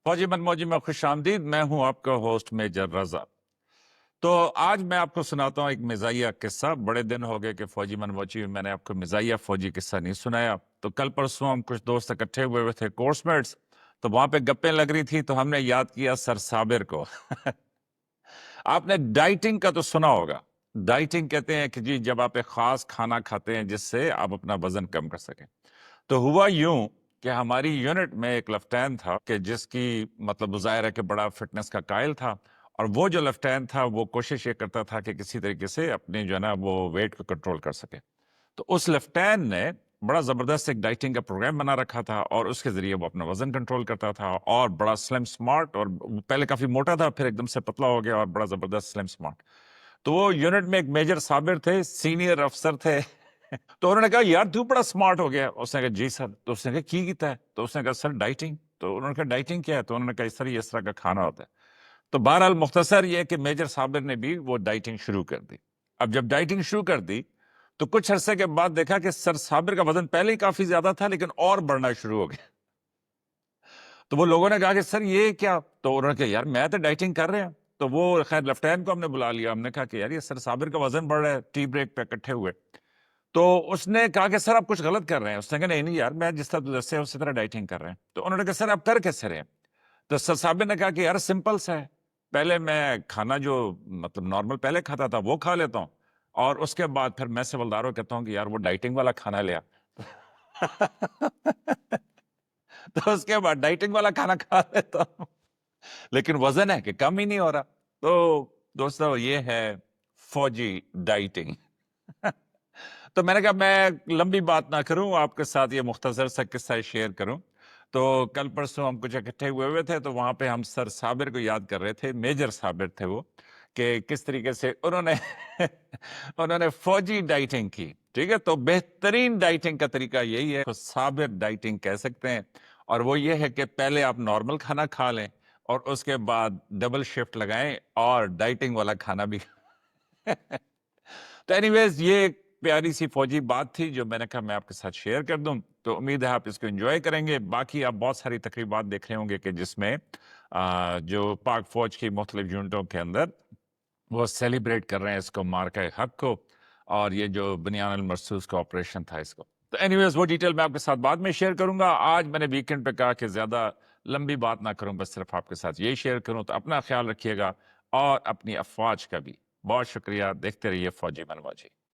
فوجی من موجی میں خوش آمدید. میں ہوں آپ کا ہوسٹ میجر رضا. تو آج میں آپ کو سناتا ہوں ایک مزاحیہ قصہ. بڑے دن ہو گئے کہ فوجی من موجی میں نے آپ کو مزاحیہ فوجی قصہ نہیں سنایا. تو کل پرسوں ہم کچھ دوست اکٹھے ہوئے تھے کورس میٹس، تو وہاں پہ گپیں لگ رہی تھی تو ہم نے یاد کیا سر صابر کو. آپ نے ڈائٹنگ کا تو سنا ہوگا. ڈائٹنگ کہتے ہیں کہ جی جب آپ ایک خاص کھانا کھاتے ہیں جس سے آپ اپنا وزن کم کر سکیں. تو ہوا یوں کہ ہماری یونٹ میں ایک لیفٹیننٹ تھا کہ جس کی مطلب ظاہر ہے کہ بڑا فٹنس کا قائل تھا، اور وہ جو لیفٹیننٹ تھا وہ کوشش یہ کرتا تھا کہ کسی طریقے سے اپنے جو ہے نا وہ ویٹ کو کنٹرول کر سکے. تو اس لیفٹیننٹ نے بڑا زبردست ایک ڈائٹنگ کا پروگرام بنا رکھا تھا، اور اس کے ذریعے وہ اپنا وزن کنٹرول کرتا تھا، اور بڑا سلم سمارٹ، اور پہلے کافی موٹا تھا پھر ایک دم سے پتلا ہو گیا اور بڑا زبردست سلم سمارٹ. تو وہ یونٹ میں ایک میجر صابر تھے، سینئر افسر تھے. تو انہوں نے کہا یار تو بڑا سمارٹ ہو گیا. اس نے کہا جی سر. تو اس نے کہا کی کیتا ہے؟ تو اس نے کہا سر ڈائٹنگ. تو انہوں نے کہا ڈائٹنگ کیا ہے؟ تو انہوں نے کہا سر یہ اس طرح کا کھانا ہوتا ہے. تو بہرحال مختصر یہ کہ میجر صابر نے بھی وہ ڈائٹنگ شروع کر دی. اب جب ڈائٹنگ شروع کر دی تو کچھ عرصے کے بعد دیکھا کہ سر صابر کا وزن پہلے ہی کافی زیادہ تھا لیکن اور بڑھنا شروع ہو گیا. تو وہ لوگوں نے کہا کہ سر یہ کیا؟ تو انہوں نے کہا یار میں تو ڈائٹنگ کر رہے ہیں. تو وہ خیر لیفٹیننٹ کو ہم نے بلا لیا. ہم نے کہا کہ یار یہ سر صابر کا وزن بڑھ رہا ہے. ٹی بریک پہ اکٹھے ہوئے تو اس نے کہا کہ سر آپ کچھ غلط کر رہے ہیں. اس نے کہا نہیں یار میں جس طرح دستے ہیں اسی طرح ڈائٹنگ کر رہے ہیں. تو انہوں نے کہا سر آپ کر کیسے رہے ہیں؟ تو سر صابر نے کہا کہ یار سمپل سا ہے، پہلے میں کھانا جو مطلب نارمل پہلے کھاتا تھا وہ کھا لیتا ہوں، اور اس کے بعد پھر میں سیولداروں کہتا ہوں کہ یار وہ ڈائٹنگ والا کھانا لیا. تو اس کے بعد ڈائٹنگ والا کھانا کھا لیتا ہوں، لیکن وزن ہے کہ کم ہی نہیں ہو رہا. تو دوستو یہ ہے فوجی ڈائٹنگ. تو میں نے کہا میں لمبی بات نہ کروں، آپ کے ساتھ یہ مختصر سا قصہ شیئر کروں. تو کل پرسوں ہم کچھ اکٹھے ہوئے تھے تو وہاں پہ ہم سر صابر کو یاد کر رہے تھے. میجر صابر تھے وہ، کہ کس طریقے سے انہوں نے فوجی ڈائٹنگ کی. ٹھیک ہے، تو بہترین ڈائٹنگ کا طریقہ یہی ہے، تو صابر ڈائٹنگ کہہ سکتے ہیں. اور وہ یہ ہے کہ پہلے آپ نارمل کھانا کھا لیں اور اس کے بعد ڈبل شفٹ لگائیں اور ڈائٹنگ والا کھانا بھی. تو اینی ویز یہ ایک پیاری سی فوجی بات تھی جو میں نے کہا میں آپ کے ساتھ شیئر کر دوں. تو امید ہے آپ اس کو انجوائے کریں گے. باقی آپ بہت ساری تقریبات دیکھ رہے ہوں گے کہ جس میں جو پاک فوج کی مختلف یونٹوں کے اندر وہ سیلیبریٹ کر رہے ہیں اس کو، مارکہ حق کو، اور یہ جو بنیان المرصوص کا آپریشن تھا اس کو. تو اینی ویز وہ ڈیٹیل میں آپ کے ساتھ بعد میں شیئر کروں گا. آج میں نے ویکنڈ پہ کہا کہ زیادہ لمبی بات نہ کروں، بس صرف آپ کے ساتھ یہی شیئر کروں. تو اپنا خیال رکھیے گا اور اپنی افواج کا بھی. بہت شکریہ. دیکھتے رہیے فوجی من موجی.